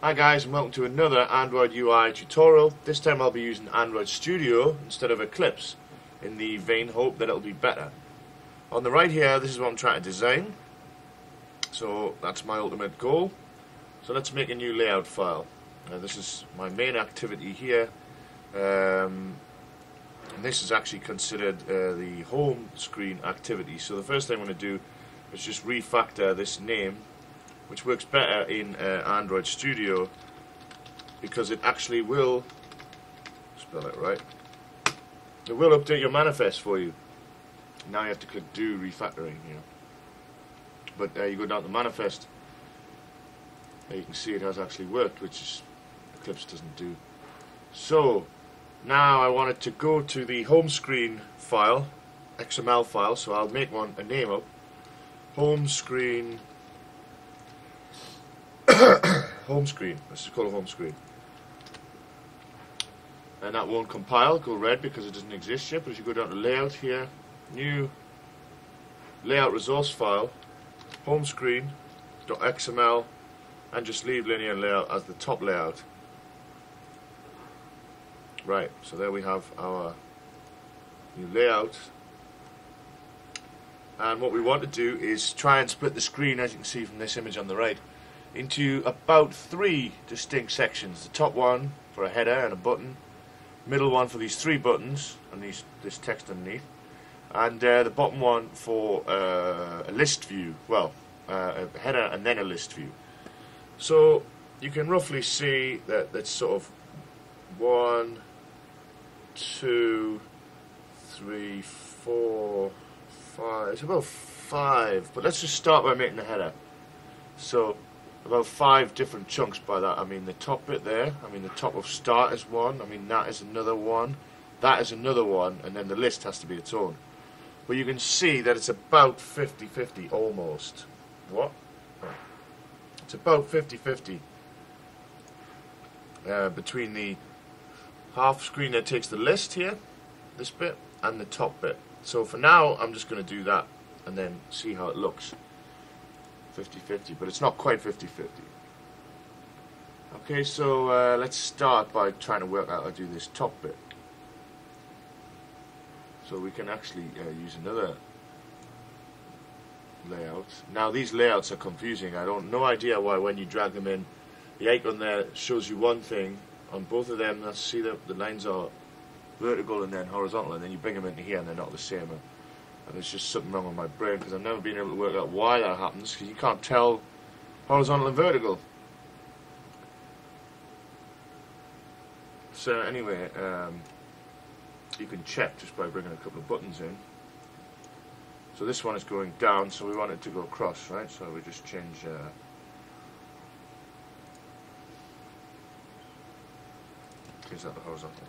Hi guys, and welcome to another Android UI tutorial. This time I'll be using Android Studio instead of Eclipse, in the vain hope that it'll be better. On the right here, this is what I'm trying to design. So that's my ultimate goal. So let's make a new layout file. This is my main activity here. And this is actually considered the home screen activity. So the first thing I'm going to do is just refactor this name, which works better in Android Studio because it actually will spell it right. It will update your manifest for you. Now you have to click do refactoring here. But you go down to manifest, and you can see it has actually worked, which is Eclipse doesn't do. So now I want it to go to the home screen file, XML file. So I'll make a name up, home screen. Home screen. Let's just call it home screen. And that won't compile, go red because it doesn't exist yet. But as you go down to layout here, new layout resource file, home screen.xml, and just leave linear layout as the top layout. Right, so there we have our new layout. And what we want to do is try and split the screen, as you can see from this image on the right, into about 3 distinct sections. The top one for a header and a button, middle one for these 3 buttons and this text underneath, and the bottom one for a list view. Well, a header and then a list view. So you can roughly see that that's sort of 1, 2, 3, 4, 5. It's about 5. But let's just start by making the header. So about 5 different chunks. By that I mean the top bit there, I mean the top of start is one, I mean that is another one, that is another one, and then the list has to be its own. But you can see that it's about 50-50 almost. What? It's about 50-50 between the half screen that takes the list here, this bit, and the top bit. So for now I'm just going to do that and then see how it looks. 50-50, but it's not quite 50-50. Okay, so let's start by trying to work out how to do this top bit. So we can actually use another layout. Now these layouts are confusing. I don't no idea why when you drag them in, the icon there shows you one thing on both of them. Let's see the lines are vertical and then horizontal, and then you bring them into here and they're not the same. And there's just something wrong with my brain because I've never been able to work out why that happens, because you can't tell horizontal and vertical. So anyway, you can check just by bringing a couple of buttons in. So this one is going down, so we want it to go across, right? So we just change that to horizontal.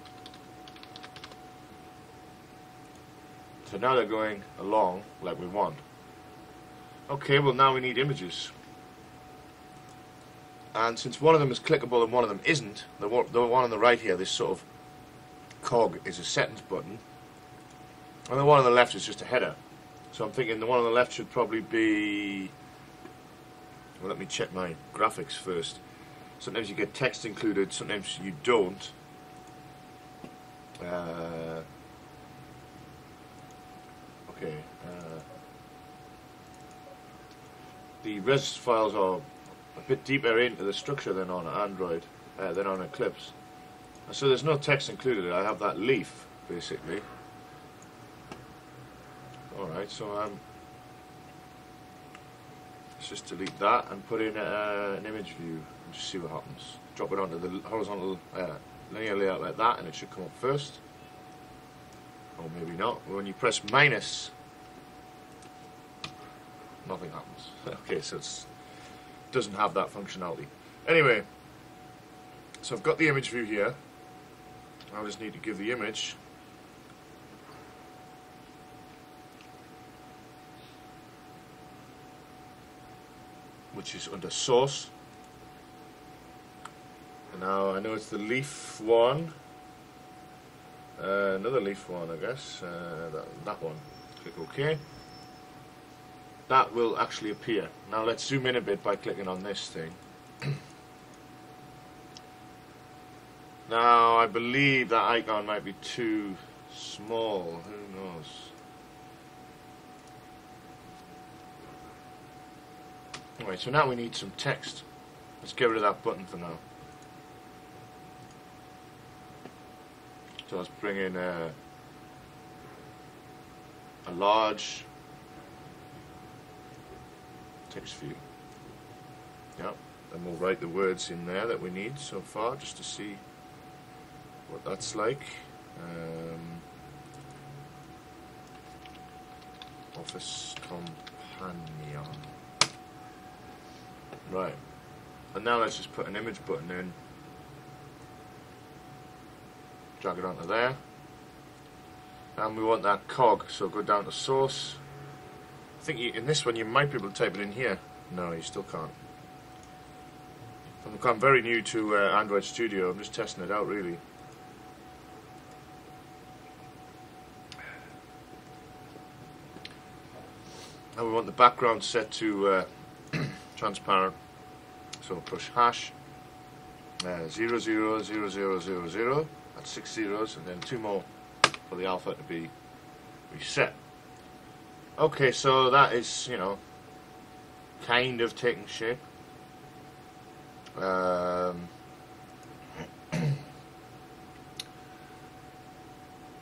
So now they're going along like we want. Okay, well now we need images. And since one of them is clickable and one of them isn't, the one on the right here, this sort of cog, is a settings button, and the one on the left is just a header. So I'm thinking the one on the left should probably be... Well, let me check my graphics first. Sometimes you get text included, sometimes you don't. Okay, the res files are a bit deeper into the structure than on Android, than on Eclipse. So there's no text included. I have that leaf basically. Alright, so let's just delete that and put in an image view and just see what happens. Drop it onto the horizontal linear layout like that, and it should come up first. Or maybe not. When you press minus, nothing happens. Okay, so it doesn't have that functionality. Anyway, so I've got the image view here. I just need to give the image which is under source. And now I know it's the leaf one. Another leaf one, I guess. That one. Click OK. That will actually appear. Now let's zoom in a bit by clicking on this thing. Now, I believe that icon might be too small. Who knows? Alright, so now we need some text. Let's get rid of that button for now. So let's bring in a large text view. Yep, and we'll write the words in there that we need so far, just to see what that's like. Office companion. Right, and now let's just put an image button in. Drag it onto there. And we want that cog, so go down to source. I think in this one you might be able to type it in here. No, you still can't. I'm very new to Android Studio, I'm just testing it out really. And we want the background set to transparent, so push hash 000000, that's 6 zeros, and then 2 more for the alpha to be reset. Okay, so that is, you know, kind of taking shape.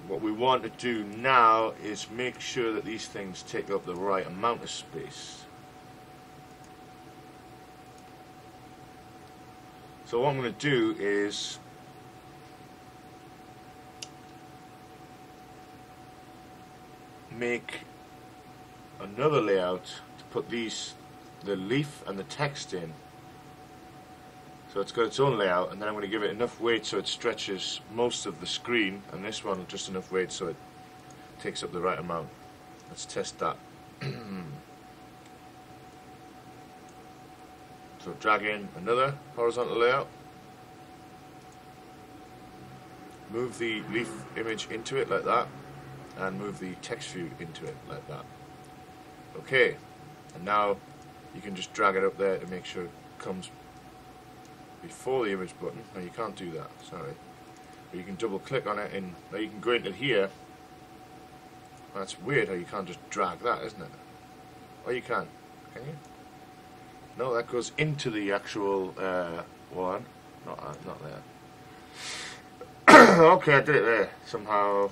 What we want to do now is make sure that these things take up the right amount of space. So what I'm going to do is make another layout to put the leaf and the text in. So it's got its own layout, and then I'm going to give it enough weight so it stretches most of the screen, and this one just enough weight so it takes up the right amount. Let's test that. So drag in another horizontal layout, move the leaf image into it like that, and move the text view into it like that. Okay, and now you can just drag it up there to make sure it comes before the image button. No, you can't do that, sorry. But you can double click on it, and now you can go into here. That's weird how you can't just drag that, isn't it? Oh, you can you? No, that goes into the actual one. Not there. Okay, I did it there somehow.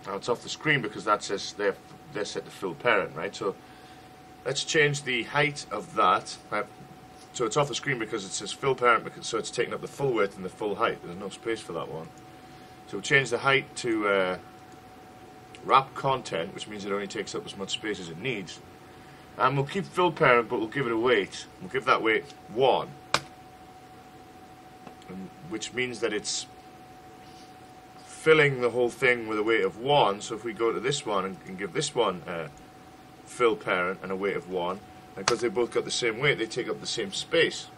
Now it's off the screen because that says they're set to fill parent, right? So let's change the height of that. So it's off the screen because it says fill parent, so it's taking up the full width and the full height. There's no space for that one. So we'll change the height to wrap content, which means it only takes up as much space as it needs. And we'll keep fill parent, but we'll give it a weight. We'll give that weight 1, which means that it's filling the whole thing with a weight of 1. So if we go to this one and give this one fill parent and a weight of 1, and because they both got the same weight, they take up the same space.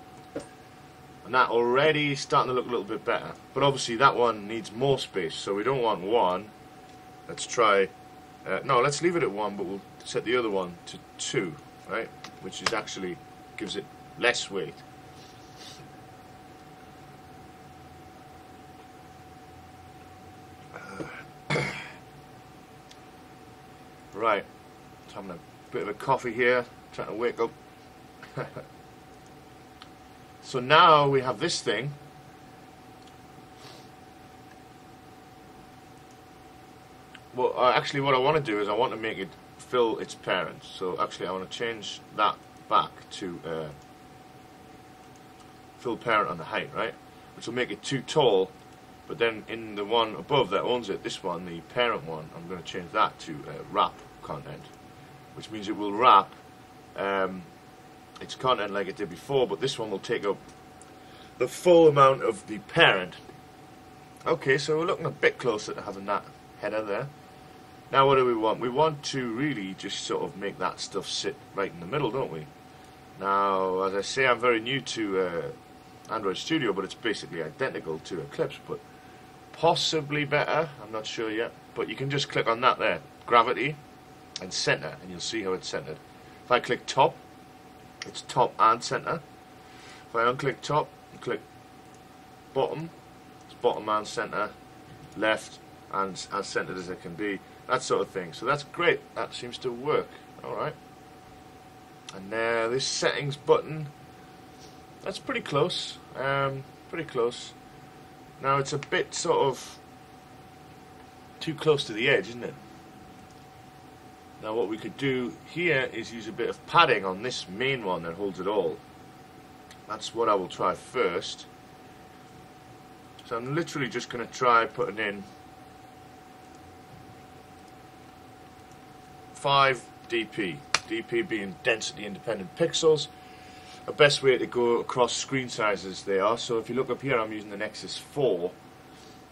And that already is starting to look a little bit better. But obviously that one needs more space, so we don't want 1. Let's try, no, let's leave it at 1, but we'll set the other one to 2, right? Which is actually gives it less weight. Right, just having a bit of a coffee here, trying to wake up. So now we have this thing. Well, actually what I want to do is I want to make it fill its parent. So actually I want to change that back to fill parent on the height, right? Which will make it too tall. But then in the one above that owns it, this one, the parent one, I'm going to change that to wrap content, which means it will wrap its content like it did before, but this one will take up the full amount of the parent. Okay, so we're looking a bit closer to having that header there. Now what do we want? We want to really just sort of make that stuff sit right in the middle, don't we? Now, as I say, I'm very new to Android Studio, but it's basically identical to Eclipse, but possibly better, I'm not sure yet. But you can just click on that there, gravity and center, and you'll see how it's centered. If I click top, it's top and center. If I unclick top, and click bottom. It's bottom and center, left, and as centered as it can be, that sort of thing. So that's great. That seems to work. All right. And now this settings button, that's pretty close. Pretty close. Now it's a bit sort of too close to the edge, isn't it? Now what we could do here is use a bit of padding on this main one that holds it all. That's what I will try first. So I'm literally just going to try putting in 5 dp. dp being density independent pixels. The best way to go across screen sizes they are. So if you look up here, I'm using the Nexus 4.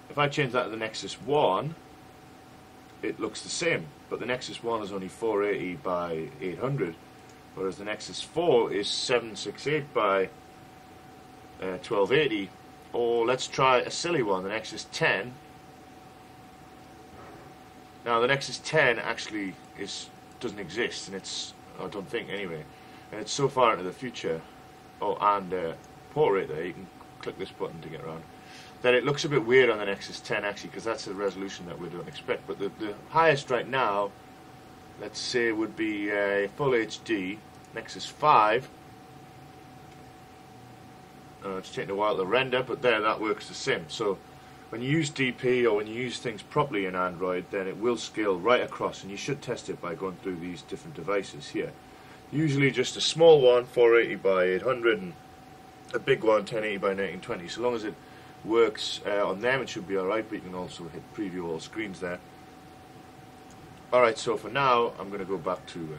If I change that to the Nexus 1, it looks the same. But the Nexus 1 is only 480 by 800, whereas the Nexus 4 is 768 by 1280. Or let's try a silly one, the Nexus 10. Now the Nexus 10 actually doesn't exist, and it's, I don't think anyway, and it's so far into the future. Oh, and portrait there, you can click this button to get around, that it looks a bit weird on the Nexus 10 actually, because that's the resolution that we don't expect. But the highest right now, let's say, would be full HD Nexus 5. It's taking a while to render, but there, that works the same. So when you use DP or when you use things properly in Android, then it will scale right across, and you should test it by going through these different devices here. Usually just a small one, 480 by 800, and a big one, 1080 by 1920. So long as it works on them, it should be alright, but you can also hit preview all screens there. Alright, so for now, I'm going to go back to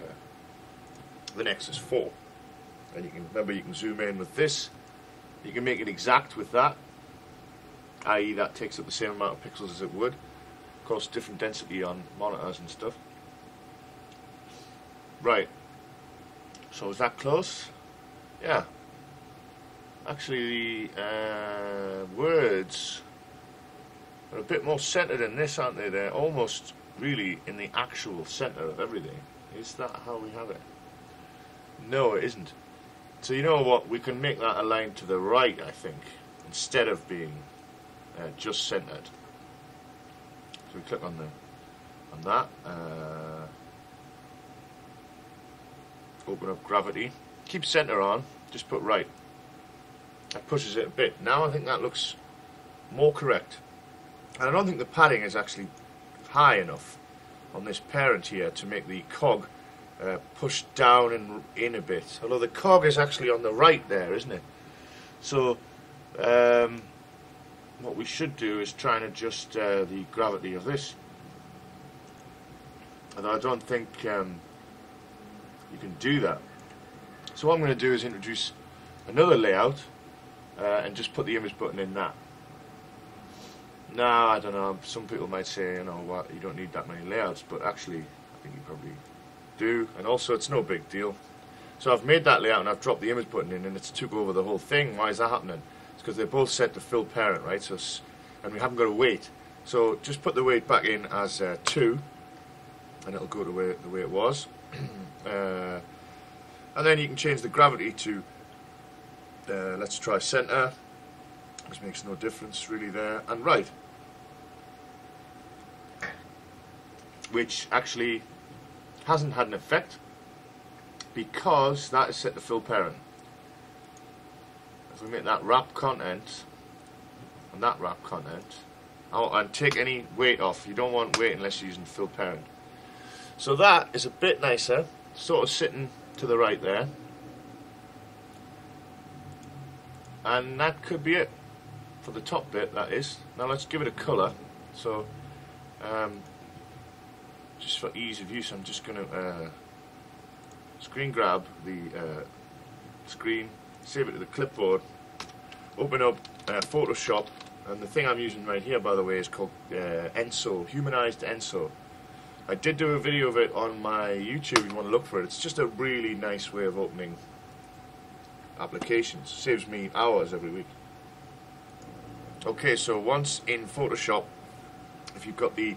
the Nexus 4. And you can remember, you can zoom in with this. You can make it exact with that, i.e. that takes up the same amount of pixels as it would. Of course, different density on monitors and stuff. Right. So is that close? Yeah. Actually, the words are a bit more centered in this, aren't they? They're almost really in the actual center of everything. Is that how we have it? No, it isn't. So you know what? We can make that align to the right, I think, instead of being just centered. So we click on that. Open up gravity. Keep center on. Just put right. That pushes it a bit. Now I think that looks more correct. And I don't think the padding is actually high enough on this parent here to make the cog push down and in a bit. Although the cog is actually on the right there, isn't it? So what we should do is try and adjust the gravity of this. Although I don't think you can do that. So what I'm going to do is introduce another layout and just put the image button in that. Now, I don't know, some people might say, you know what, you don't need that many layouts, but actually I think you probably do, and also it's no big deal. So I've made that layout and I've dropped the image button in, and it's took over the whole thing. Why is that happening? It's because they're both set to fill parent, right? So, and we haven't got a weight. So just put the weight back in as 2, and it'll go to the way it was. And then you can change the gravity to, let's try center, which makes no difference really there, and right, which actually hasn't had an effect because that is set to fill parent. If we make that wrap content and that wrap content, and take any weight off, you don't want weight unless you're using fill parent. So that is a bit nicer, sort of sitting to the right there, and that could be it for the top bit, that is. Now let's give it a colour. So just for ease of use, I'm just going to screen grab the screen, save it to the clipboard, open up Photoshop, and the thing I'm using right here, by the way, is called ENSO, Humanized ENSO. I did do a video of it on my YouTube if you want to look for it. It's just a really nice way of opening applications. Saves me hours every week. Okay, so once in Photoshop, if you've got the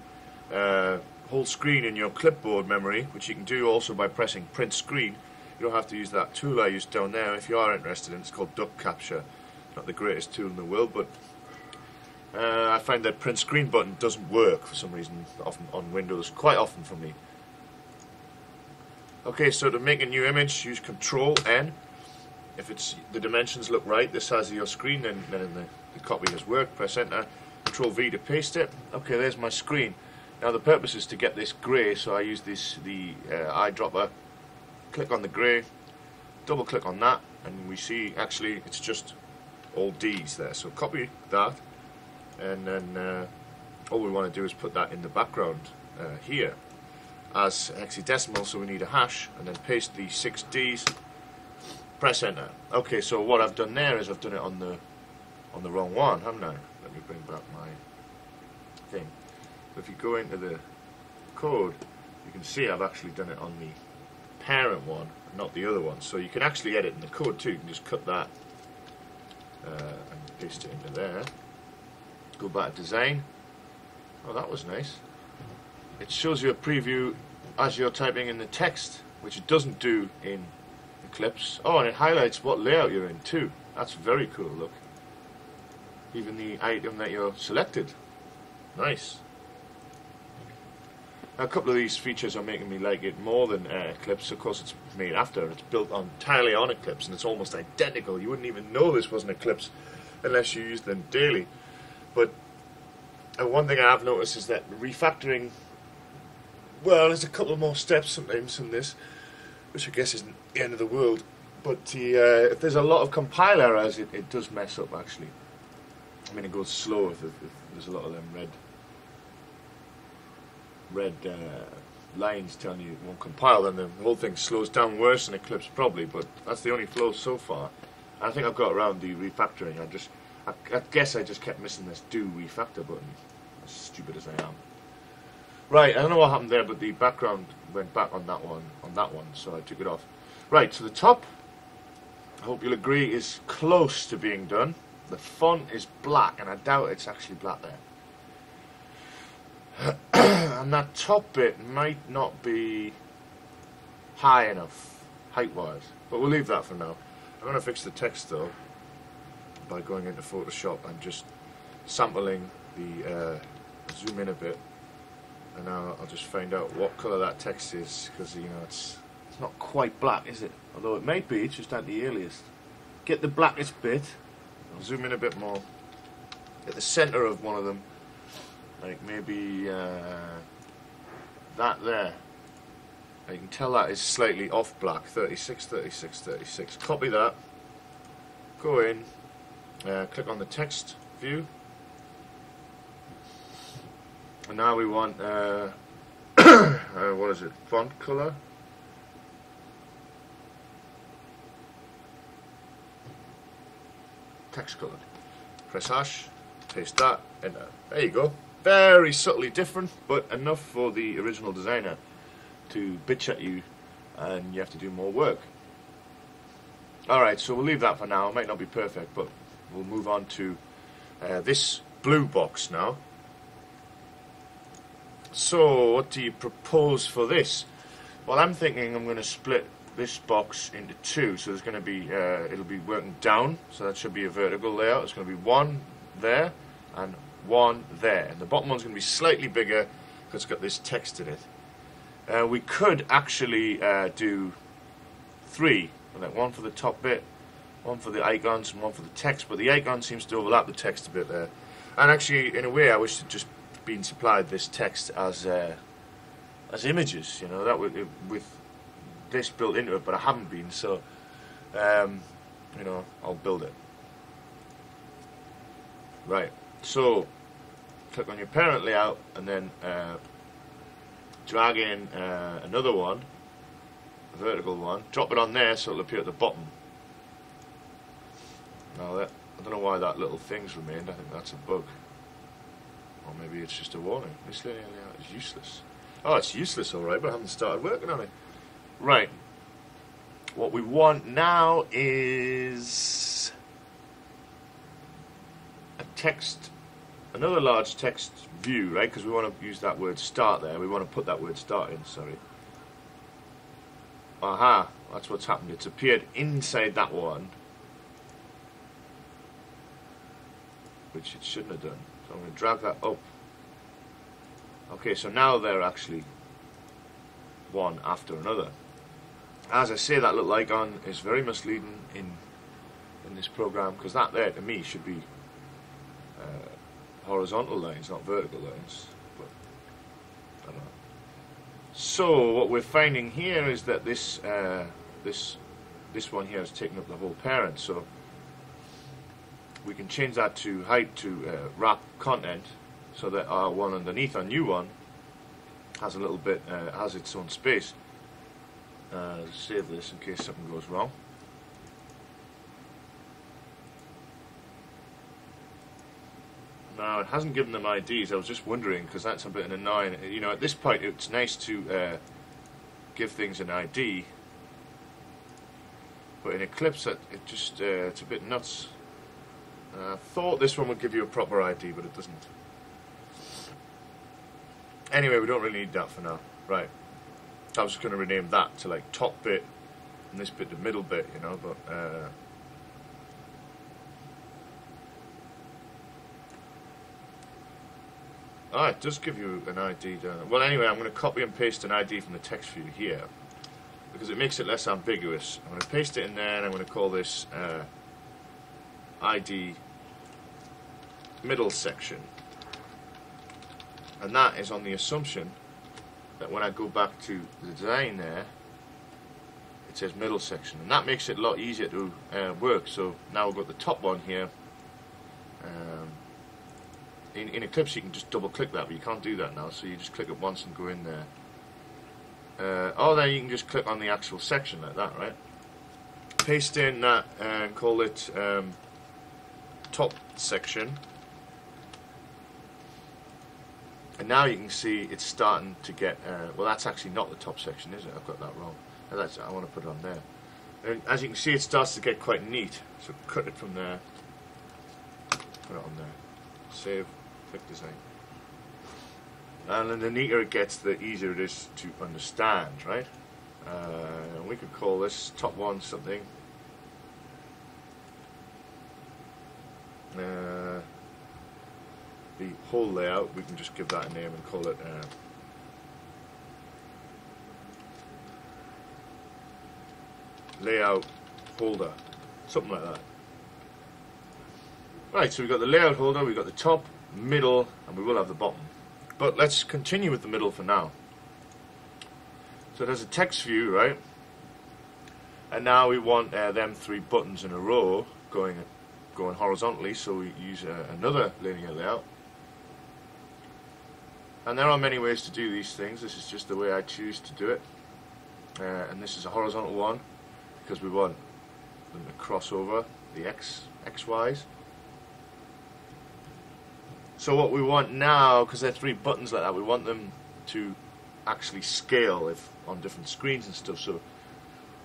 whole screen in your clipboard memory, which you can do also by pressing print screen, you don't have to use that tool I used down there. If you are interested in it, it's called duck capture. Not the greatest tool in the world, but I find that print screen button doesn't work for some reason often on Windows, quite often for me. Okay, so to make a new image, use Control N. If it's the dimensions look right, the size of your screen, then the copy has worked. Press Enter. Control V to paste it. Okay, there's my screen. Now the purpose is to get this grey, so I use the eyedropper. Click on the grey, double click on that, and we see actually it's just all D's there. So copy that, and then all we want to do is put that in the background here as hexadecimal, so we need a hash, and then paste the 6 D's, press Enter. Okay, so what I've done there is I've done it on the wrong one, haven't I? Let me bring back my thing. If you go into the code, you can see I've actually done it on the parent one, not the other one. So you can actually edit in the code too. You can just cut that and paste it into there. Go back to design. Oh, that was nice. It shows you a preview as you're typing in the text, which it doesn't do in Eclipse. Oh, and it highlights what layout you're in too. That's very cool, look. Even the item that you're selected. Nice. Now, a couple of these features are making me like it more than Eclipse. Of course, it's made after. It's built entirely on Eclipse, and it's almost identical. You wouldn't even know this wasn't Eclipse unless you used them daily. But one thing I have noticed is that refactoring, well, there's a couple more steps sometimes in this, which I guess isn't the end of the world. But if there's a lot of compile errors, it does mess up, actually. I mean, it goes slow if there's a lot of them red lines telling you it won't compile, then the whole thing slows down worse than Eclipse probably, but that's the only flaw so far. I think I've got around the refactoring. I guess I just kept missing this do refactor button, as stupid as I am. Right, I don't know what happened there, but the background went back on that one, so I took it off. Right, so the top, I hope you'll agree, is close to being done. The font is black, and I doubt it's actually black there. And that top bit might not be high enough, height-wise, but we'll leave that for now. I'm going to fix the text, though, by going into Photoshop and just sampling the zoom in a bit, and I'll just find out what colour that text is, because it's not quite black, is it? Although it may be, it's just anti-aliased. Get the blackest bit. I'll zoom in a bit more. At the centre of one of them, like maybe that there. You can tell that is slightly off black. 36, 36, 36. Copy that. Go in. Click on the text view. And now we want what is it? Font color. Text color. Press hash, paste that, enter. There you go. Very subtly different, but enough for the original designer to bitch at you, and you have to do more work. Alright, so we'll leave that for now. It might not be perfect, but we'll move on to this blue box now. So, what do you propose for this? Well, I'm thinking I'm going to split this box into two, so there's going to be it'll be working down, so that should be a vertical layout. It's going to be one there and one there, and the bottom one's going to be slightly bigger because it's got this text in it. We could actually do three, like one for the top bit, one for the icons, and one for the text, but the icon seems to overlap the text a bit there. And actually, in a way, I wish to just been supplied this text as images, that would with this built into it, but I haven't been, so I'll build it. Right, so click on your parent layout and then drag in another one, a vertical one, drop it on there so it'll appear at the bottom. Now I don't know why that little thing's remained. I think that's a bug. Or maybe it's just a warning. This layout is useless. Oh, it's useless, alright, but I haven't started working on it. Right. What we want now is a text, another large text view, right? Because we want to use that word start there. We want to put that word start in, sorry. Aha, that's what's happened. It's appeared inside that one. which it shouldn't have done. So I'm going to drag that up. Okay, so now they're actually one after another. As I say, that little icon is very misleading in this program, because that there to me should be horizontal lines, not vertical lines. But I don't know. So what we're finding here is that this one here is taking up the whole parent. So we can change that to height to wrap content, so that our one underneath, our new one, has a little bit, has its own space. Save this in case something goes wrong. Now, it hasn't given them IDs. I was just wondering, because that's a bit annoying. You know, at this point, it's nice to give things an ID, but in Eclipse, it just it's a bit nuts. I thought this one would give you a proper ID, but it doesn't. Anyway, we don't really need that for now. Right. I was just going to rename that to like top bit, and this bit to middle bit, you know, but oh, it does give you an ID down there. Well, anyway, I'm going to copy and paste an ID from the text view here, because it makes it less ambiguous. I'm going to paste it in there, and I'm going to call this ID middle section. And that is on the assumption that when I go back to the design there, it says middle section. And that makes it a lot easier to work. So now we've got the top one here. In Eclipse you can just double click that, but you can't do that now, so you just click it once and go in there. Oh, then you can just click on the actual section like that, right? Paste in that and call it top section. And now you can see it's starting to get, well, that's actually not the top section, is it? I've got that wrong. I want to put it on there. And as you can see, it starts to get quite neat. So cut it from there, put it on there, save, click design. And then the neater it gets, the easier it is to understand, right? And we could call this top one something. The whole layout, we can just give that a name and call it layout holder, something like that. Right, so we've got the layout holder, we've got the top, middle, and we will have the bottom. But let's continue with the middle for now. So there's a text view, right? And now we want them 3 buttons in a row going horizontally, so we use another linear layout. And there are many ways to do these things. This is just the way I choose to do it. And this is a horizontal one, because we want them to cross over the XYs. So what we want now, because they're 3 buttons like that, we want them to actually scale if on different screens and stuff. So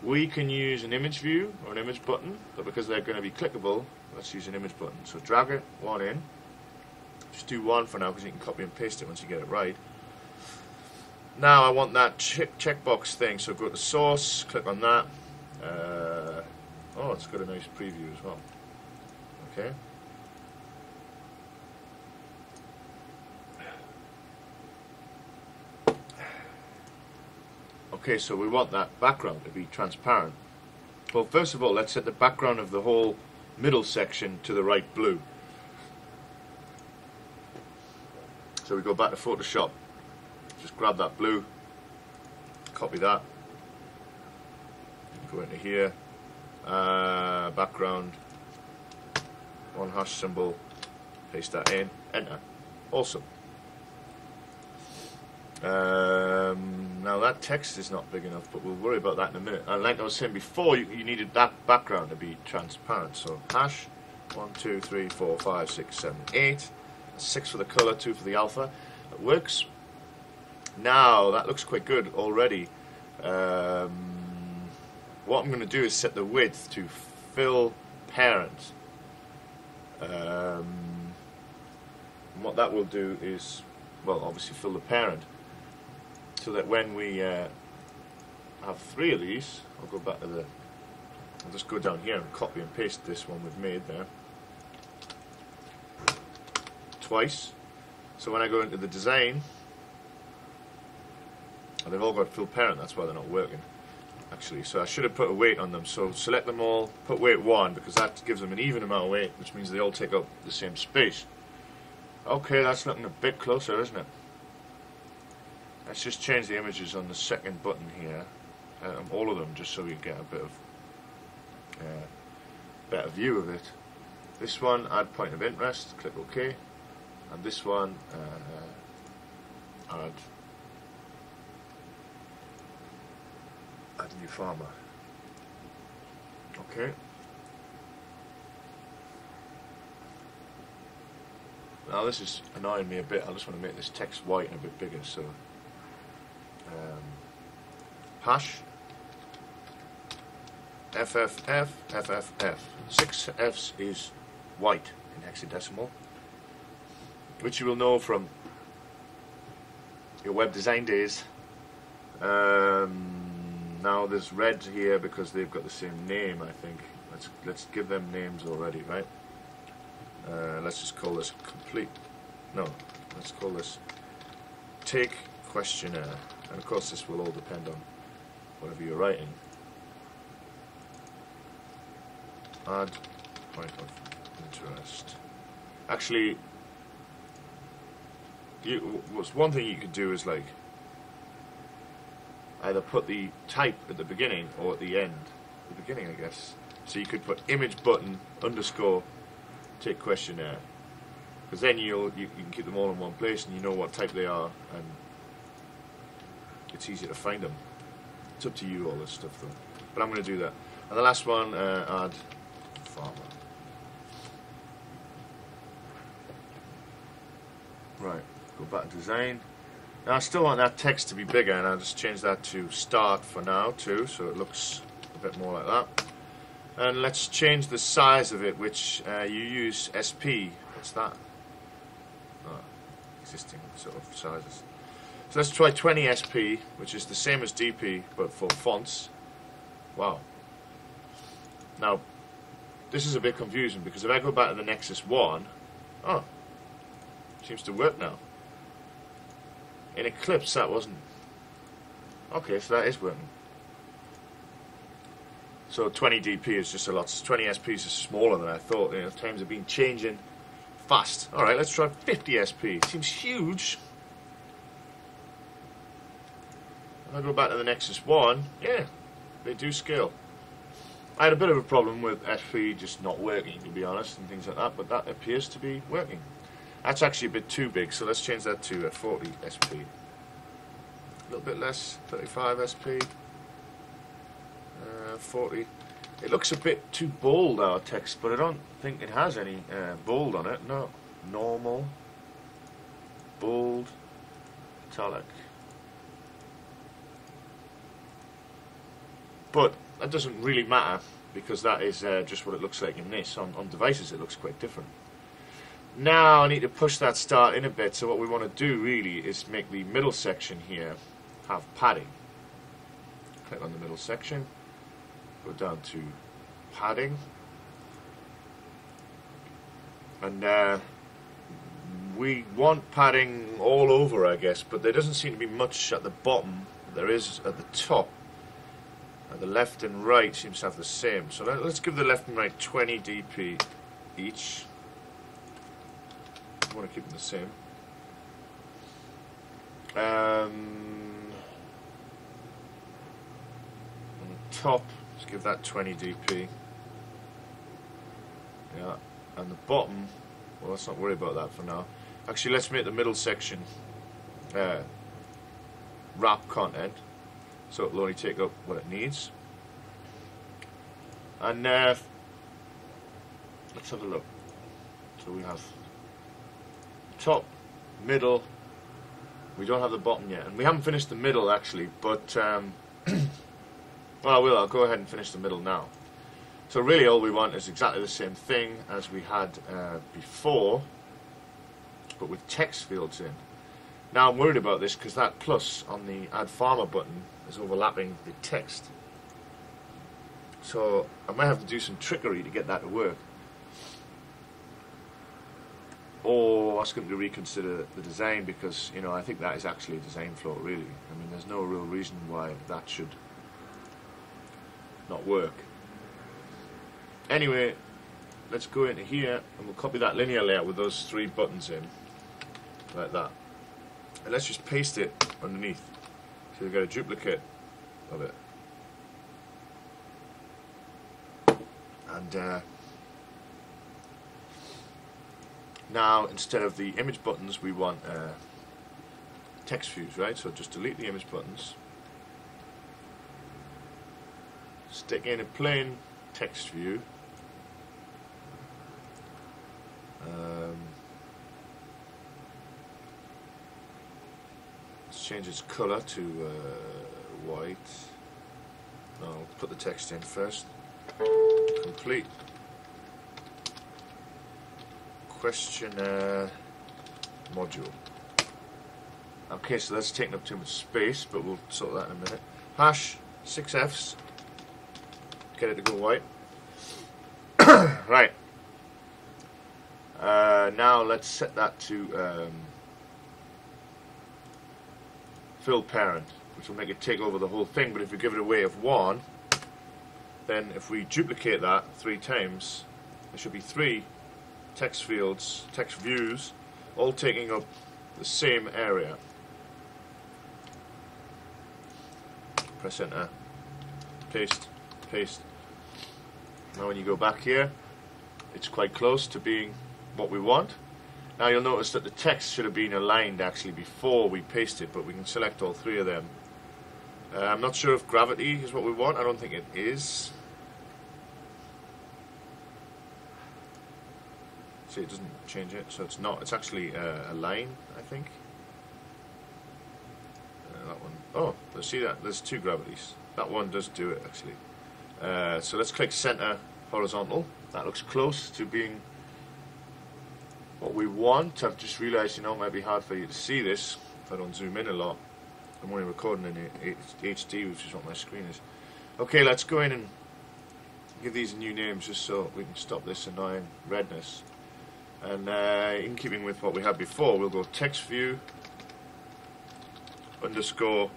we can use an image view or an image button, but because they're going to be clickable, let's use an image button. So drag it, one in. Just do one for now, because you can copy and paste it once you get it right. Now I want that checkbox thing, so go to source, click on that. Oh, it's got a nice preview as well. Okay. Okay, so we want that background to be transparent. Well, first of all, let's set the background of the whole middle section to the right blue. So we go back to Photoshop, just grab that blue, copy that, go into here, background, one hash symbol, paste that in, enter. Awesome. Now that text is not big enough, but we'll worry about that in a minute. And like I was saying before, you needed that background to be transparent. So hash 1, 2, 3, 4, 5, 6, 7, 8. 6 for the color, 2 for the alpha. It works. Now that looks quite good already. What I'm going to do is set the width to fill parent. And what that will do is, well, obviously fill the parent, so that when we have 3 of these, I'll go back to the, I'll just go down here and copy and paste this one we've made there. twice. So when I go into the design, oh, they've all got full parent, that's why they're not working actually. So I should have put a weight on them. So select them all, put weight 1, because that gives them an even amount of weight, which means they all take up the same space. Okay, that's looking a bit closer, isn't it? Let's just change the images on the second button here, all of them, just so we get a bit of better view of it. This one, add point of interest, click OK, and this one, add new farmer. Okay. Now this is annoying me a bit. I just want to make this text white and a bit bigger. So hash FFF FFF. 6 Fs is white in hexadecimal, which you will know from your web design days. Now there's red here because they've got the same name, I think. Let's give them names already, right? Let's just call this complete. No, let's call this take questionnaire. And of course this will all depend on whatever you're writing. Add point of interest. Actually, one thing you could do is like either put the type at the beginning or at the end. The beginning, I guess. So you could put image button underscore take questionnaire, because then you can keep them all in one place and you know what type they are, and it's easier to find them. It's up to you, all this stuff though. But I'm going to do that. And the last one, add farmer. Right, go back to design. Now I still want that text to be bigger, and I'll just change that to start for now too, so it looks a bit more like that. And let's change the size of it, which you use SP. What's that? Oh, existing sort of sizes. So let's try 20 SP, which is the same as DP, but for fonts. Wow. Now, this is a bit confusing, because if I go back to the Nexus 1, oh, seems to work now. In Eclipse, that wasn't. Okay, so that is working. So 20 DP is just a lot. 20 SPs is smaller than I thought. You know, times have been changing fast. All right, let's try 50 SP. Seems huge. If I go back to the Nexus 1, yeah, they do scale. I had a bit of a problem with SP just not working, to be honest, and things like that, but that appears to be working. That's actually a bit too big, so let's change that to 40 SP. A little bit less, 35 SP. 40. It looks a bit too bold, our text, but I don't think it has any bold on it. No. Normal, bold, italic. But that doesn't really matter, because that is just what it looks like in this. On devices it looks quite different. Now I need to push that start in a bit, so what we want to do really is make the middle section here have padding. Click on the middle section. Go down to padding, and we want padding all over, I guess, but there doesn't seem to be much at the bottom. There is at the top. The left and right seems to have the same, so let's give the left and right 20 DP each. I want to keep them the same. On the top, let's give that 20 DP. Yeah, and the bottom, well, let's not worry about that for now. Actually, let's make the middle section wrap content, so it'll only take up what it needs. And let's have a look. So we have top, middle. We don't have the bottom yet, and we haven't finished the middle actually, but well, I'll go ahead and finish the middle now. So really all we want is exactly the same thing as we had before, but with text fields in. Now I'm worried about this because that plus on the add farmer button is overlapping the text. So I might have to do some trickery to get that to work. or ask them to reconsider the design, because, you know, I think that is actually a design flaw, really. I mean, there's no real reason why that should not work. Anyway, let's go into here and we'll copy that linear layout with those 3 buttons in, like that. And let's just paste it underneath. So we've got a duplicate of it. And now, instead of the image buttons, we want text views, right? So just delete the image buttons. Stick in a plain text view. Let's change its color to white. No, put the text in first. Complete questionnaire module. Okay, so that's taking up too much space, but we'll sort that in a minute. Hash 6Fs. Get it to go white. Right. Now let's set that to fill parent, which will make it take over the whole thing. But if we give it a weight of 1, then if we duplicate that 3 times, there should be 3 text fields, text views, all taking up the same area. Press enter, paste, paste. Now when you go back here, it's quite close to being what we want. Now you'll notice that the text should have been aligned actually before we paste it, but we can select all 3 of them. I'm not sure if gravity is what we want. I don't think it is. See, it doesn't change it, so it's not. It's actually a line, I think. That one. Oh, let's see that. There's 2 gravities. That one does do it actually. So let's click center horizontal. That looks close to being what we want. I've just realized, you know, it might be hard for you to see this if I don't zoom in a lot. I'm only recording in HD, which is what my screen is. Okay, let's go in and give these new names just so we can stop this annoying redness. And in keeping with what we had before, we'll go text view underscore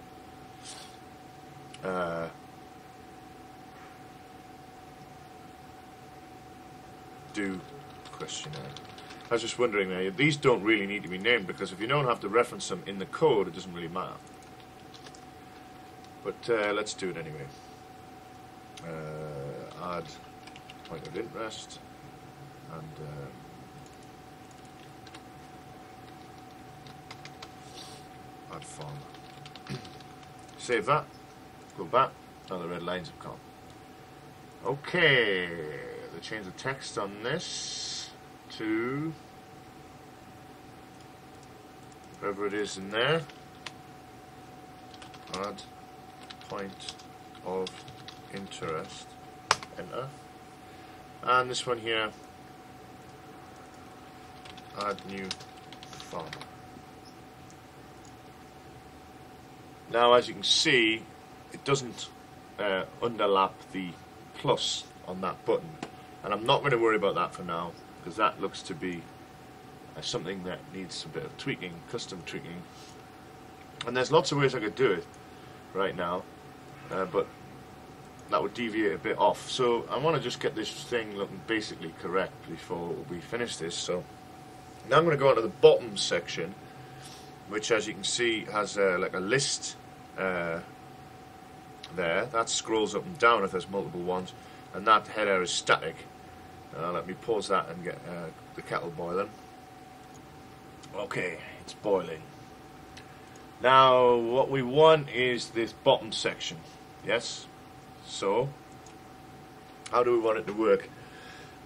do questionnaire. I was just wondering there, these don't really need to be named, because if you don't have to reference them in the code, it doesn't really matter. But let's do it anyway. Add point of interest and add form. Save that, go back, now the red lines have gone. Okay, let's change the text on this to whatever it is in there. Add point of interest, enter. And this one here, add new form. Now, as you can see, it doesn't underlap the plus on that button, and I'm not going to worry about that for now, because that looks to be something that needs a bit of tweaking, custom tweaking. And there's lots of ways I could do it right now, but that would deviate a bit off. So I want to just get this thing looking basically correct before we finish this. So now I'm going to go on to the bottom section, which, as you can see, has like a list there. That scrolls up and down if there's multiple ones, and that header is static. Let me pause that and get the kettle boiling. Okay, it's boiling. Now what we want is this bottom section. Yes? So how do we want it to work?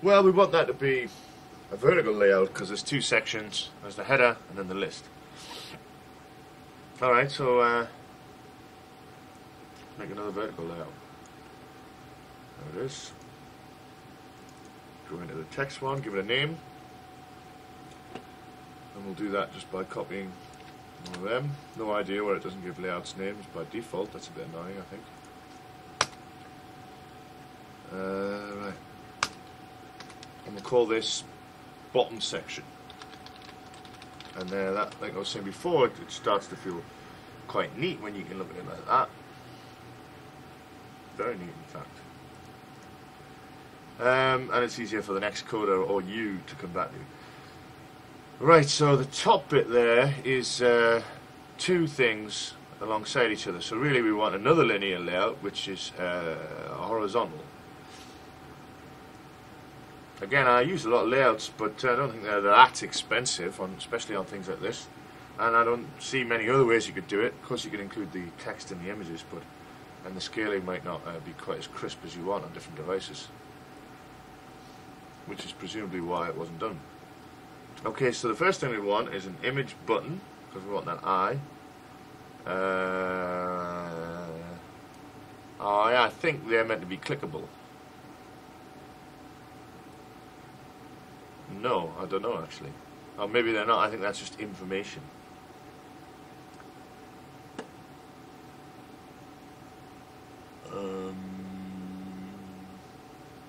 Well, we want that to be a vertical layout, because there's 2 sections. There's the header and then the list. Alright, so make another vertical layout. There it is. Go into the text one, give it a name, and we'll do that just by copying one of them. No idea why it doesn't give layouts names by default. That's a bit annoying, I think. Right, and we'll call this bottom section. And that, like I was saying before, it starts to feel quite neat when you can look at it like that. Very neat, in fact. And it's easier for the next coder or you to come back to. Right, so the top bit there is two things alongside each other. So really we want another linear layout, which is horizontal. Again, I use a lot of layouts, but I don't think they're that expensive, especially on things like this. And I don't see many other ways you could do it. Of course, you could include the text in the images, and the scaling might not be quite as crisp as you want on different devices, which is presumably why it wasn't done. Okay, so the first thing we want is an image button, because we want that eye. Yeah, I think they're meant to be clickable. No, I don't know actually. Or maybe they're not. I think that's just information.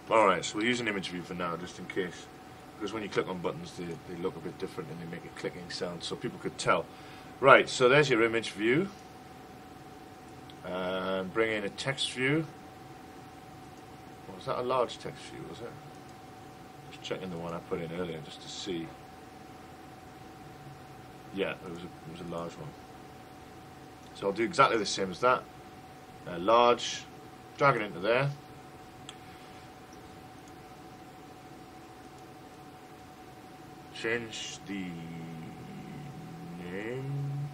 Alright, so we'll use an image view for now, just in case. Because when you click on buttons, they look a bit different and they make a clicking sound, so people could tell. Right, so there's your image view. And bring in a text view. Was that a large text view, was it? Just checking the one I put in earlier just to see. Yeah, it was a large one. So I'll do exactly the same as that. Large, drag it into there. Change the name.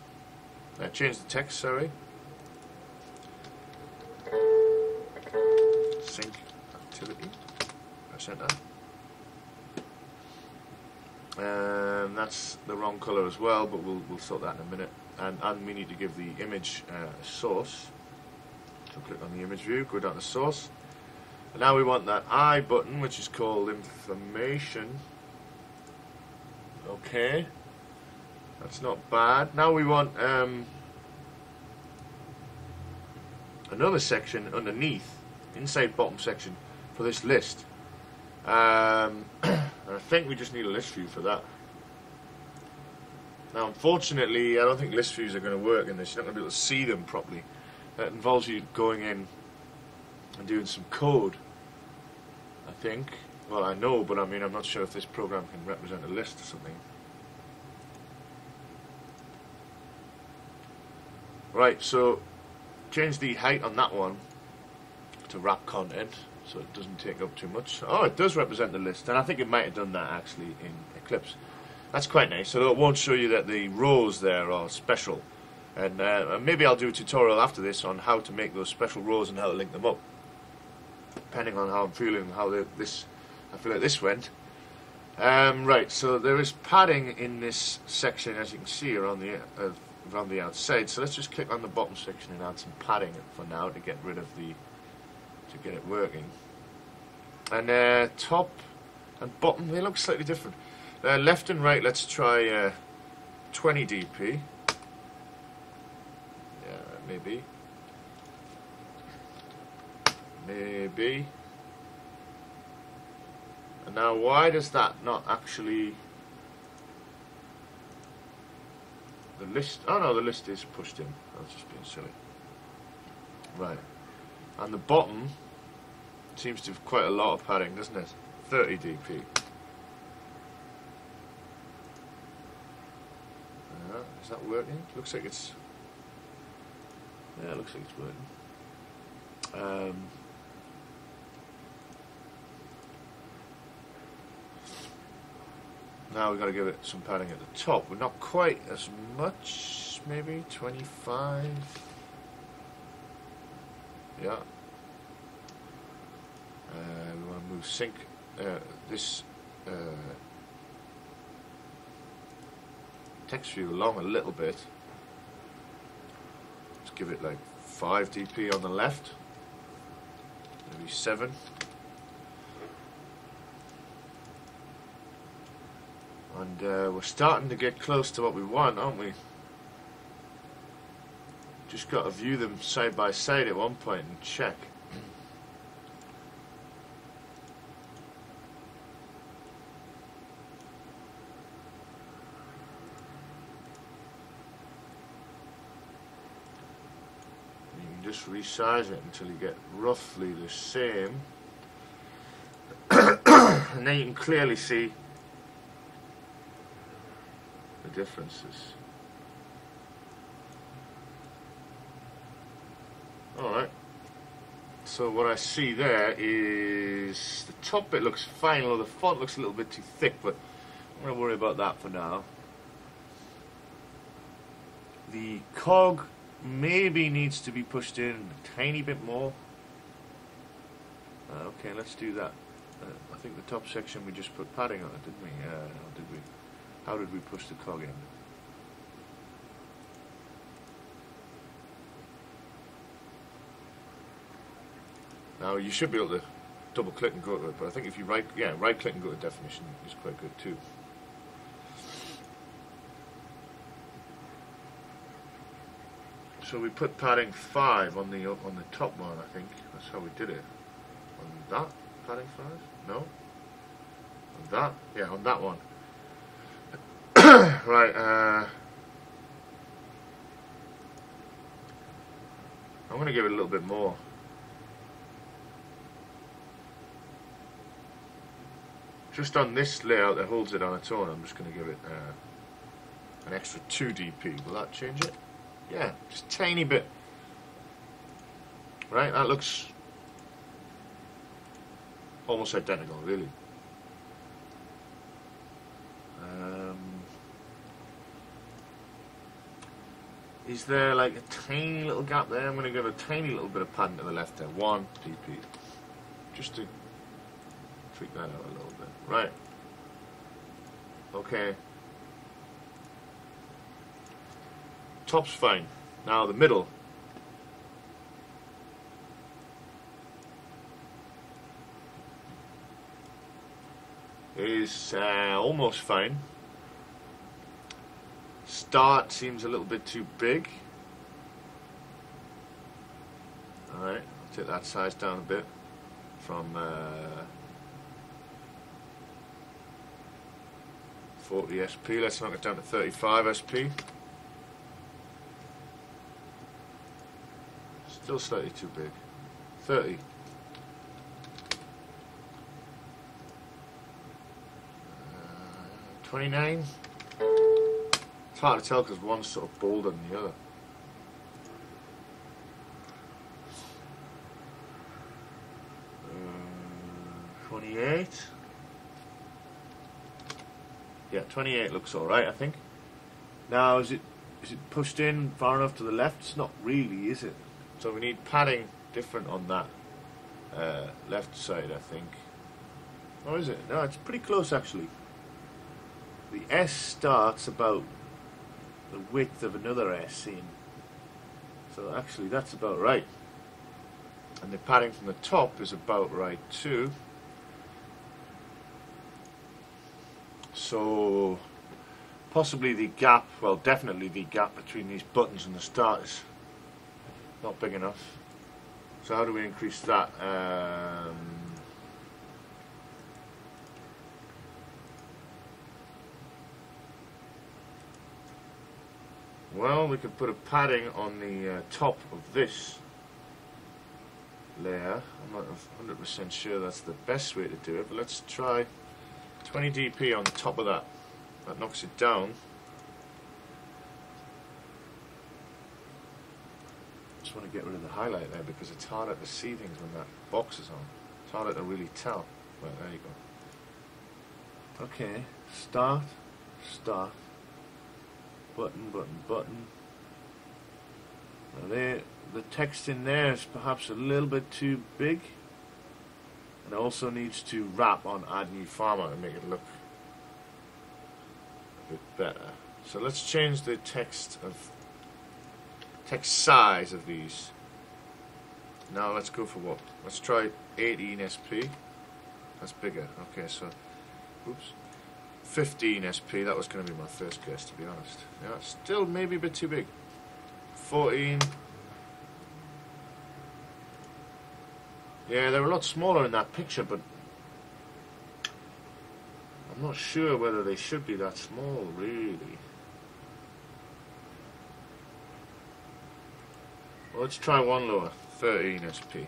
Change the text, sorry. Sync activity. Press enter. That's the wrong color as well, but we'll sort that in a minute. And we need to give the image a source. So click on the image view, go down to source. And now we want that I button, which is called information. Okay, that's not bad. Now we want another section underneath, inside bottom section, for this list. And I think we just need a list view for that. Now, unfortunately, I don't think list views are going to work in this. You're not going to be able to see them properly. That involves you going in and doing some code, I think. Well, I know, but I mean, I'm not sure if this program can represent a list or something. Right, so change the height on that one to wrap content, so it doesn't take up too much. Oh, it does represent the list, and I think it might have done that actually in Eclipse. That's quite nice, so it won't show you that the rows there are special. And maybe I'll do a tutorial after this on how to make those special rows and how to link them up, depending on how I'm feeling, how I feel like this went. Right, so there is padding in this section, as you can see, around the outside. So let's just click on the bottom section and add some padding for now to get rid of to get it working. And top and bottom, they look slightly different. Left and right, let's try 20 dp. Yeah, maybe. And now, why does that not actually... The list... Oh no, the list is pushed in. I was just being silly. Right. And the bottom seems to have quite a lot of padding, doesn't it? 30 dp. Is that working? Looks like it's... Yeah, it looks like it's working. Now we've got to give it some padding at the top. We're not quite as much, maybe 25. Yeah. We want to move sync this text view along a little bit. Let's give it like 5 dp on the left, maybe 7. And we're starting to get close to what we want, aren't we? Just got to view them side by side at one point and check. just resize it until you get roughly the same. And then you can clearly see the differences. Alright, so what I see there is the top bit looks fine, although the font looks a little bit too thick, but I'm going to worry about that for now. The cog maybe needs to be pushed in a tiny bit more. Okay, let's do that. I think the top section we just put padding on it, didn't we? Did we? How did we push the cog in? Now you should be able to double click and go to it, but I think if you right click and go to definition is quite good too. So we put padding 5 on the top one, I think. That's how we did it. On that padding 5? No. On that? Yeah, on that one. Right. I'm going to give it a little bit more. Just on this layout that holds it on its own, I'm just going to give it an extra 2 dp. Will that change it? Yeah, just a tiny bit. Right, that looks almost identical, really. Is there like a tiny little gap there? I'm going to give a tiny little bit of padding to the left there. 1 dp. Just to tweak that out a little bit. Right. Okay. Top's fine. Now the middle. Is almost fine. Start seems a little bit too big. Alright, I'll take that size down a bit from 40 SP. Let's knock it down to 35 SP. Still slightly too big. 30. 29. It's hard to tell because one's sort of bolder than the other. 28. Yeah, 28 looks alright, I think. Now, is it pushed in far enough to the left? It's not really, is it? So we need padding different on that left side, I think. Or is it? No, it's pretty close actually. The S starts about the width of another S seam. So actually that's about right. And the padding from the top is about right too. So possibly the gap, well definitely the gap between these buttons and the start is not big enough. So how do we increase that? Well, we could put a padding on the top of this layer. I'm not 100% sure that's the best way to do it, but let's try 20 dp on the top of that. That knocks it down. Just want to get rid of the highlight there because it's harder to see things when that box is on. It's harder to really tell. Right, there you go. Okay, start. Button, button, button. Now there, the text in there is perhaps a little bit too big. And also needs to wrap on add new farmer and make it look a bit better. So let's change the text size of these. Now let's go for what? Let's try 18 SP. That's bigger. Okay, so oops. 15 SP, that was going to be my first guess, to be honest. Yeah, still maybe a bit too big. 14. Yeah, they're a lot smaller in that picture, but I'm not sure whether they should be that small, really. let's try one lower, 13 SP.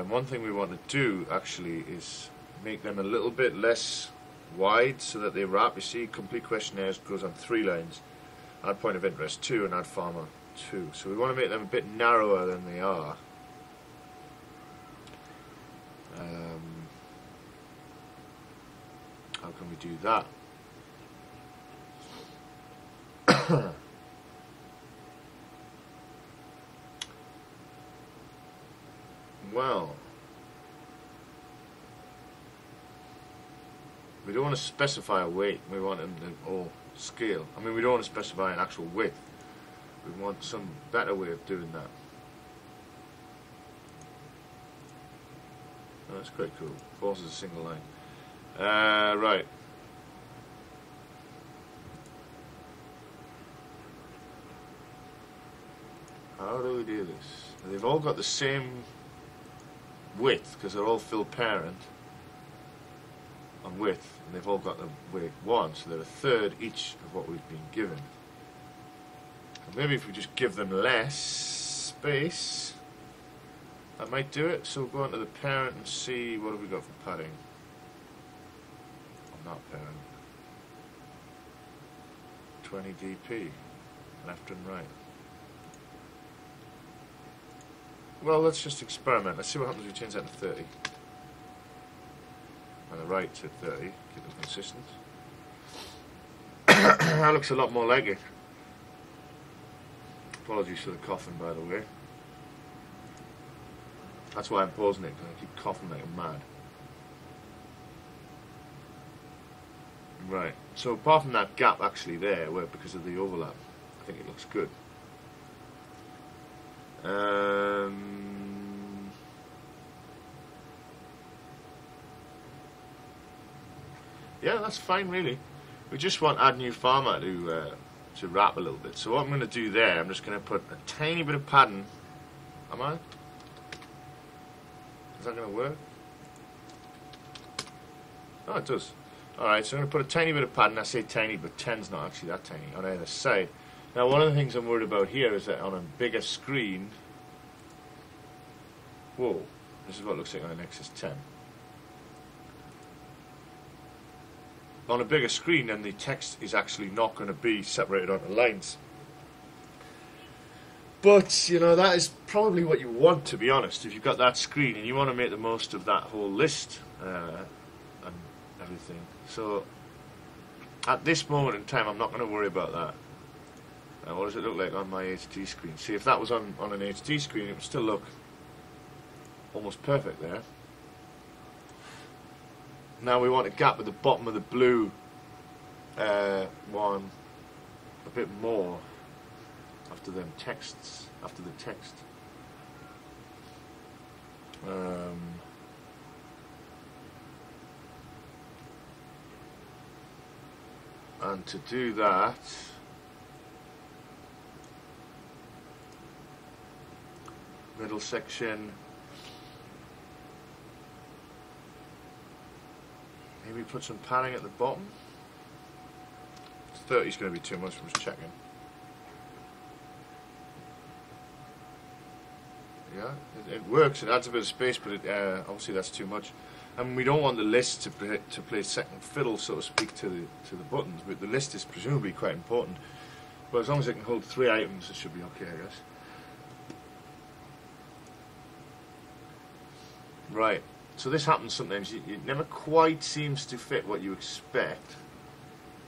One thing we want to do actually is make them a little bit less wide so that they wrap. You see, complete questionnaires goes on 3 lines. Add point of interest 2 and add farmer 2. So we want to make them a bit narrower than they are. How can we do that? Well, we don't want to specify a weight. We want them to all scale. I mean, we don't want to specify an actual width. We want some better way of doing that. Oh, that's quite cool. Forces a single line. Right. How do we do this? They've all got the same width because they're all fill parent on width, and they've all got the weight 1, so they're a third each of what we've been given. And maybe if we just give them less space, that might do it. So we'll go onto the parent and see what have we got for padding on that parent. 20 dp, left and right. Well, let's just experiment. Let's see what happens if we change that to 30. And the right to 30, keep them consistent. That looks a lot more like it. Apologies for the coughing, by the way. That's why I'm pausing it, because I keep coughing like a mad. Right, so apart from that gap actually there, where because of the overlap, I think it looks good. Yeah, that's fine really. We just want add new farmer to wrap a little bit. So what I'm going to do there, I'm just going to put a tiny bit of padding. Am I? Is that going to work? Oh, it does. Alright, so I'm going to put a tiny bit of padding. I say tiny, but 10's not actually that tiny on either side. Now, one of the things I'm worried about here is that on a bigger screen... Whoa, this is what it looks like on an Nexus 10. On a bigger screen, then the text is actually not going to be separated onto lines. But, you know, that is probably what you want, to be honest, if you've got that screen and you want to make the most of that whole list and everything. So, at this moment in time, I'm not going to worry about that. What does it look like on my HD screen? See, if that was on an HD screen, it would still look almost perfect there. Now we want a gap at the bottom of the blue one a bit more after them texts, after the text. And to do that, middle section, maybe put some padding at the bottom. 30 is going to be too much, I'm just checking. Yeah, it works, it adds a bit of space, but obviously that's too much. And we don't want the list to play second fiddle, so to speak, to the buttons, but the list is presumably quite important. But as long as it can hold 3 items, it should be okay, I guess. Right, so this happens sometimes. It never quite seems to fit what you expect.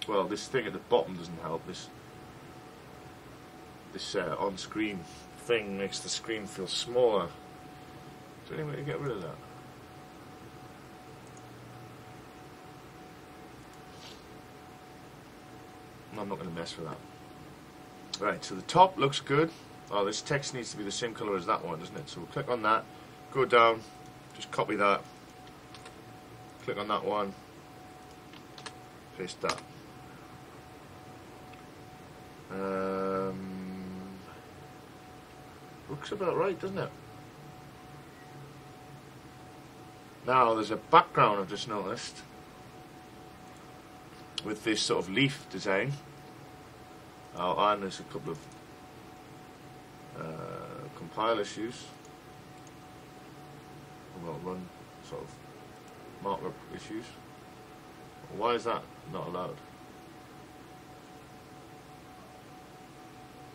Well, this thing at the bottom doesn't help. This on-screen thing makes the screen feel smaller. Is there any way to get rid of that? No, I'm not going to mess with that. Right, so the top looks good. Oh, this text needs to be the same colour as that one, doesn't it? So we'll click on that, go down, just copy that, click on that one, paste that. Looks about right, doesn't it? Now there's a background I've just noticed with this sort of leaf design. Oh, and there's a couple of compile issues. Well, run sort of markup issues. Why is that not allowed?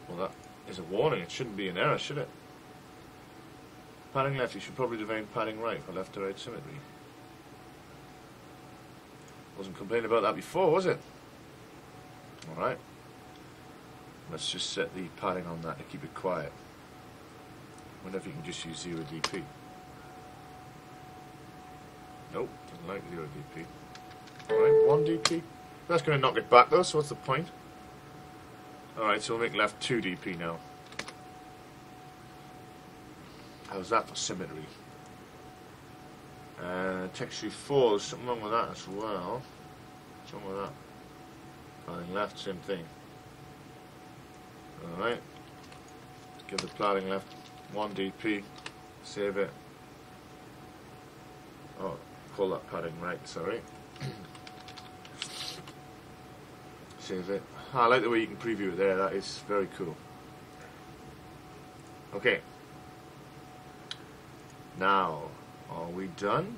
Well, that is a warning. It shouldn't be an error, should it? Padding left, you should probably define padding right for left to right symmetry. Wasn't complaining about that before, was it? Alright. Let's just set the padding on that to keep it quiet. Wonder if you can just use 0 dp. Nope, doesn't like 0 dp. Alright, 1 dp. That's going to knock it back though, so what's the point? Alright, so we'll make left 2 dp now. How's that for symmetry? Texture 4, there's something wrong with that as well. What's wrong with that? Padding left, same thing. Alright. Let's give the padding left 1 dp. Save it. Oh, call that padding right, sorry. Save it. I like the way you can preview it there, that is very cool. Okay. Now, are we done?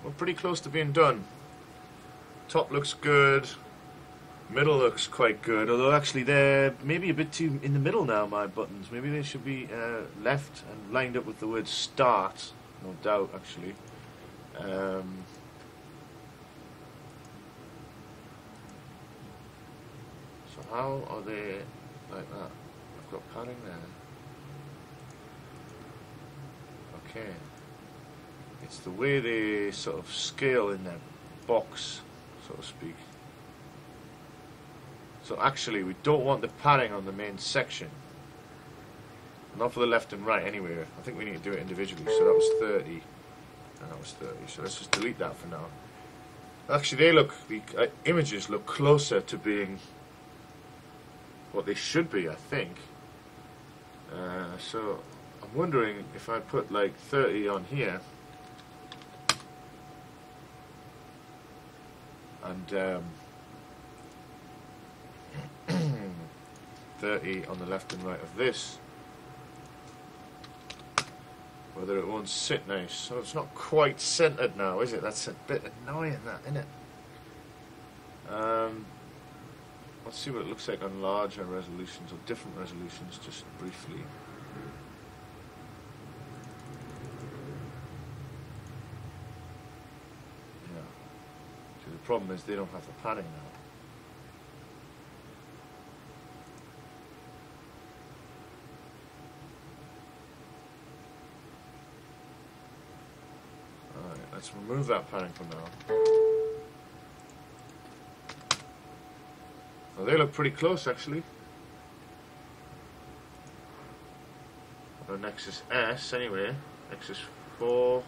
We're pretty close to being done. Top looks good. Middle looks quite good, although actually they're maybe a bit too in the middle now, my buttons. Maybe they should be left and lined up with the word start. No doubt, actually. So how are they like that? I've got padding there. Okay. It's the way they sort of scale in their box, so to speak. So actually we don't want the padding on the main section. Not for the left and right anyway. I think we need to do it individually. So that was 30 and that was 30. So let's just delete that for now. Actually the images look closer to being what they should be, I think. So I'm wondering if I put like 30 on here and 30 on the left and right of this, whether it won't sit nice. So it's not quite centered now, is it? That's a bit annoying, that, isn't it? Let's see what it looks like on larger resolutions or different resolutions, just briefly. Yeah. So the problem is they don't have the padding now. Alright, let's remove that padding for now. Well, they look pretty close, actually. On Nexus S, anyway. Nexus 4.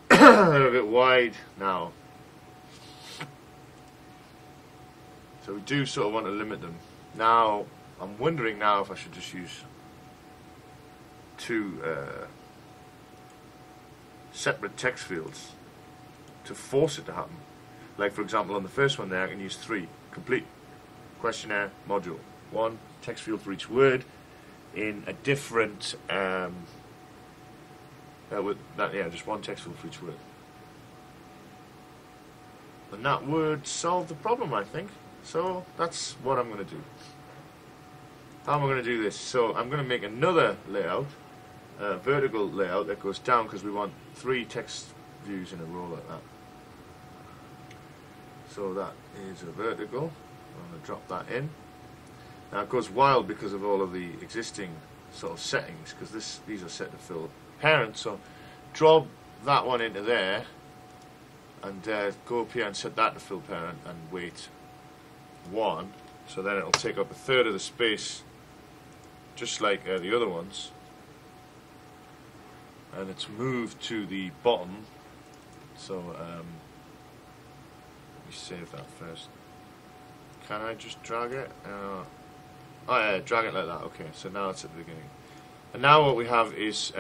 They're a bit wide now. So we do sort of want to limit them. Now, I'm wondering now if I should just use two separate text fields to force it to happen. Like, for example, on the first one there, I can use 3. Complete. Questionnaire, module. 1 text field for each word in a different, just 1 text field for each word. And that would solve the problem, I think. So that's what I'm going to do. How am I going to do this? So I'm going to make another layout, vertical layout that goes down because we want 3 text views in a row like that. So that is a vertical. I'm going to drop that in. Now it goes wild because of all of the existing sort of settings, because these are set to fill parent. So drop that one into there and go up here and set that to fill parent and wait 1. So then it'll take up 1/3 of the space, just like the other ones. And it's moved to the bottom. So save that first. Can I just drag it? Oh yeah, drag it like that. Okay, so now it's at the beginning. And now what we have is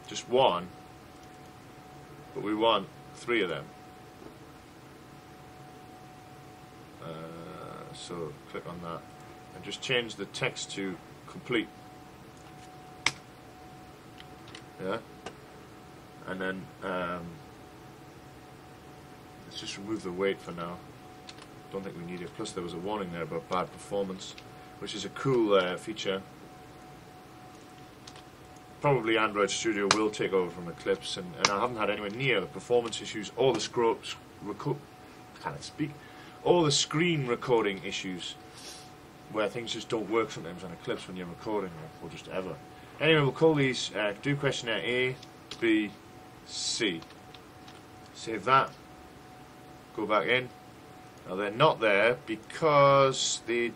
just 1, but we want 3 of them. So click on that and just change the text to complete. Yeah, and then let's just remove the weight for now. Don't think we need it. Plus there was a warning there about bad performance, which is a cool feature. Probably Android Studio will take over from Eclipse, and I haven't had anywhere near the performance issues or the all the screen recording issues where things just don't work sometimes on Eclipse when you're recording, or just ever. Anyway, we'll call these do questionnaire A, B, C. Save that. Go back in. Now they're not there because they